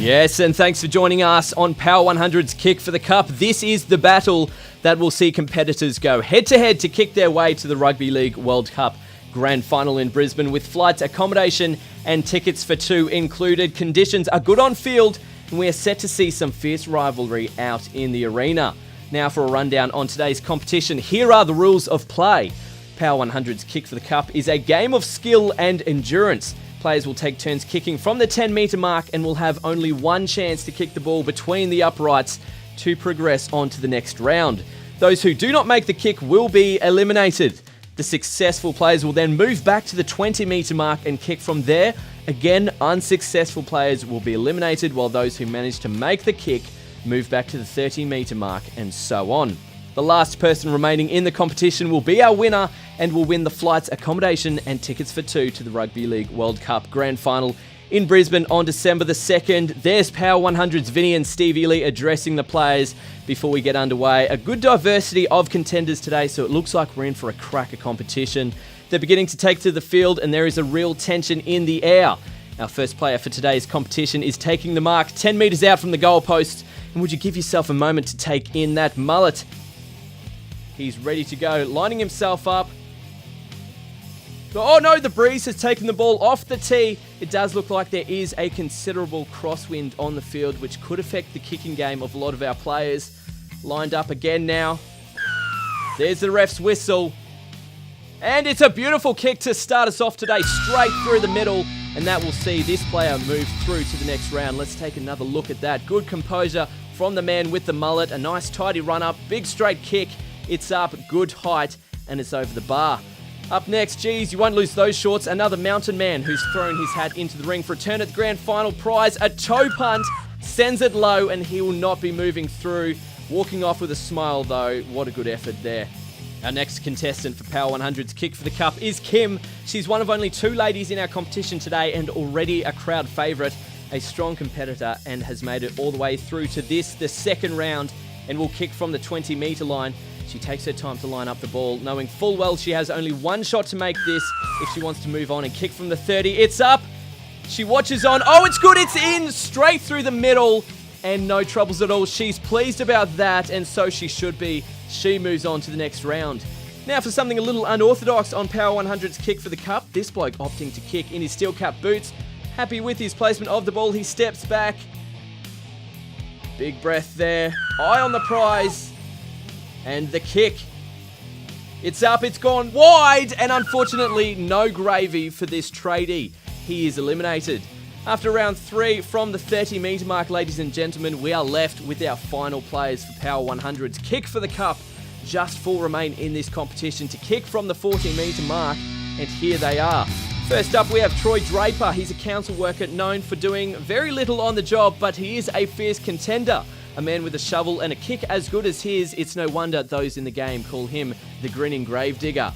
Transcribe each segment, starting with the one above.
Yes, and thanks for joining us on POWER100's Kick for the Cup. This is the battle that will see competitors go head-to-head to kick their way to the Rugby League World Cup Grand Final in Brisbane, with flights, accommodation and tickets for two included. Conditions are good on field, and we are set to see some fierce rivalry out in the arena. Now for a rundown on today's competition, here are the rules of play. POWER100's Kick for the Cup is a game of skill and endurance. Players will take turns kicking from the 10-metre mark and will have only one chance to kick the ball between the uprights to progress on to the next round. Those who do not make the kick will be eliminated. The successful players will then move back to the 20-metre mark and kick from there. Again, unsuccessful players will be eliminated, while those who manage to make the kick move back to the 30-metre mark, and so on. The last person remaining in the competition will be our winner and will win the flights, accommodation and tickets for two to the Rugby League World Cup Grand Final in Brisbane on December the 2nd. There's POWER100's Vinny and Stevie Lee addressing the players before we get underway. A good diversity of contenders today, so it looks like we're in for a cracker competition. They're beginning to take to the field and there is a real tension in the air. Our first player for today's competition is taking the mark 10 metres out from the goalpost. And would you give yourself a moment to take in that mullet? He's ready to go, lining himself up. Oh no, the breeze has taken the ball off the tee. It does look like there is a considerable crosswind on the field, which could affect the kicking game of a lot of our players. Lined up again now. There's the ref's whistle. And it's a beautiful kick to start us off today, straight through the middle. And that will see this player move through to the next round. Let's take another look at that. Good composure from the man with the mullet. A nice tidy run up, big straight kick. It's up, good height, and it's over the bar. Up next, geez, you won't lose those shorts. Another mountain man who's thrown his hat into the ring for a turn at the grand final prize. A toe punt, sends it low, and he will not be moving through. Walking off with a smile, though. What a good effort there. Our next contestant for POWER100's Kick for the Cup is Kim. She's one of only two ladies in our competition today and already a crowd favourite. A strong competitor and has made it all the way through to this, the second round, and will kick from the 20-metre line. She takes her time to line up the ball, knowing full well she has only one shot to make this if she wants to move on and kick from the 30. It's up. She watches on. Oh, it's good. It's in. Straight through the middle. And no troubles at all. She's pleased about that, and so she should be. She moves on to the next round. Now for something a little unorthodox on POWER100's Kick for the Cup. This bloke opting to kick in his steel cap boots. Happy with his placement of the ball. He steps back. Big breath there. Eye on the prize. And the kick. It's up, it's gone wide, and unfortunately no gravy for this tradie. He is eliminated. After round 3 from the 30-metre mark, ladies and gentlemen, we are left with our final players for POWER100's Kick for the Cup. Just 4 remain in this competition to kick from the 40-metre mark, and here they are. First up, we have Troy Draper. He's a council worker known for doing very little on the job, but he is a fierce contender. A man with a shovel and a kick as good as his, it's no wonder those in the game call him the grinning gravedigger.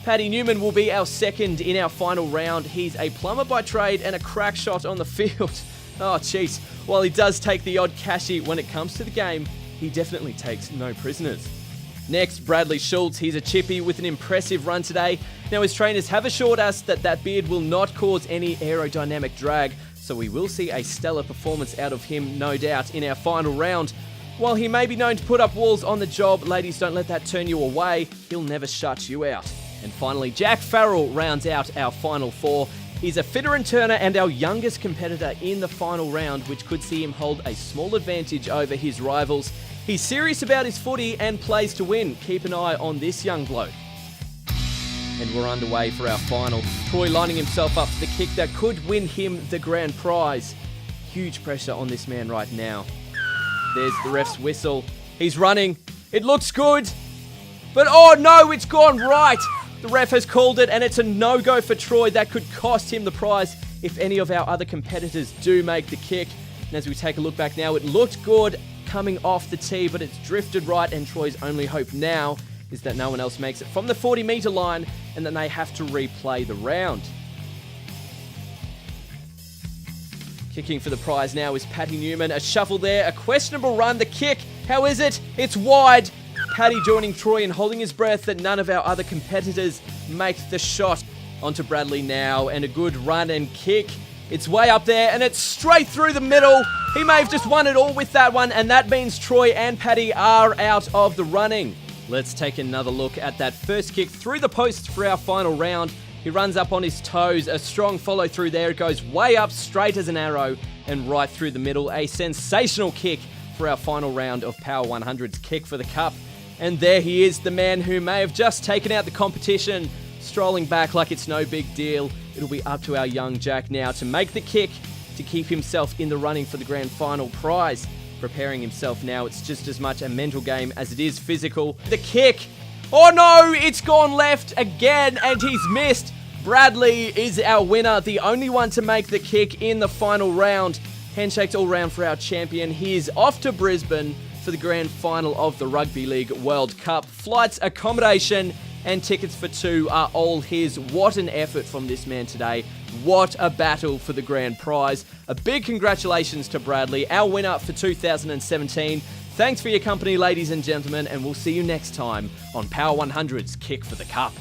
Paddy Newman will be our second in our final round. He's a plumber by trade and a crack shot on the field. Oh, jeez. While he does take the odd cashy when it comes to the game, he definitely takes no prisoners. Next, Bradley Schultz. He's a chippy with an impressive run today. Now, his trainers have assured us that beard will not cause any aerodynamic drag, so we will see a stellar performance out of him, no doubt, in our final round. While he may be known to put up walls on the job, ladies, don't let that turn you away. He'll never shut you out. And finally, Jack Farrell rounds out our final 4. He's a fitter and turner and our youngest competitor in the final round, which could see him hold a small advantage over his rivals. He's serious about his footy and plays to win. Keep an eye on this young bloke. And we're underway for our final. Troy lining himself up for the kick that could win him the grand prize. Huge pressure on this man right now. There's the ref's whistle. He's running. It looks good. But oh no, it's gone right. The ref has called it and it's a no-go for Troy. That could cost him the prize if any of our other competitors do make the kick. And as we take a look back now, it looked good coming off the tee, but it's drifted right, and Troy's only hope now is that no one else makes it from the 40-metre line and then they have to replay the round. Kicking for the prize now is Paddy Newman. A shuffle there, a questionable run. The kick, how is it? It's wide. Paddy joining Troy and holding his breath that none of our other competitors make the shot. Onto Bradley now, and a good run and kick. It's way up there, and it's straight through the middle. He may have just won it all with that one, and that means Troy and Paddy are out of the running. Let's take another look at that first kick through the post for our final round. He runs up on his toes, a strong follow through there. It goes way up, straight as an arrow, and right through the middle. A sensational kick for our final round of Power 100's Kick for the Cup. And there he is, the man who may have just taken out the competition, strolling back like it's no big deal. It'll be up to our young Jack now to make the kick to keep himself in the running for the grand final prize. Preparing himself now, it's just as much a mental game as it is physical. The kick. Oh no, it's gone left again and he's missed. Bradley is our winner, the only one to make the kick in the final round. Handshakes all round for our champion. He is off to Brisbane for the grand final of the Rugby League World Cup. Flights, accommodation, and tickets for 2 are all his. What an effort from this man today. What a battle for the grand prize. A big congratulations to Bradley, our winner for 2017. Thanks for your company, ladies and gentlemen, and we'll see you next time on Power 100's Kick for the Cup.